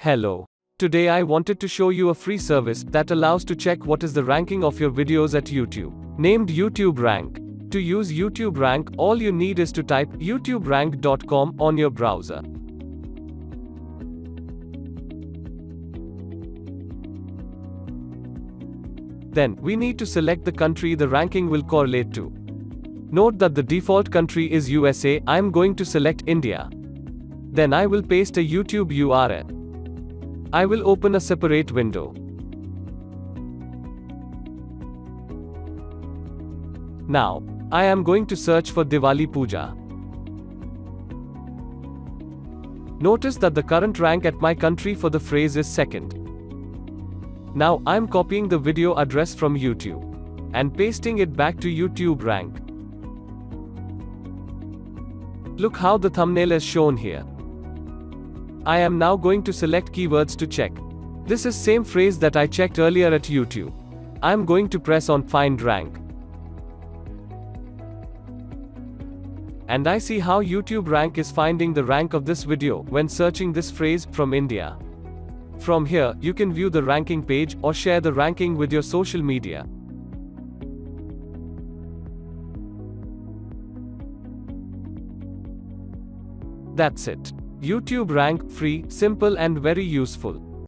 Hello. Today I wanted to show you a free service that allows to check what is the ranking of your videos at YouTube, named YouTube Rank. To use YouTube Rank, all you need is to type youtuberank.com on your browser. Then, we need to select the country the ranking will correlate to. Note that the default country is USA. I am going to select India. Then I will paste a YouTube URL. I will open a separate window. Now, I am going to search for Diwali Pooja. Notice that the current rank at my country for the phrase is second. Now, I am copying the video address from YouTube and pasting it back to YouTube Rank. Look how the thumbnail is shown here. I am now going to select keywords to check. This is same phrase that I checked earlier at YouTube. I am going to press on Find Rank. And I see how YouTube Rank is finding the rank of this video when searching this phrase from India. From here, you can view the ranking page or share the ranking with your social media. That's it. YouTube Rank, free, simple and very useful.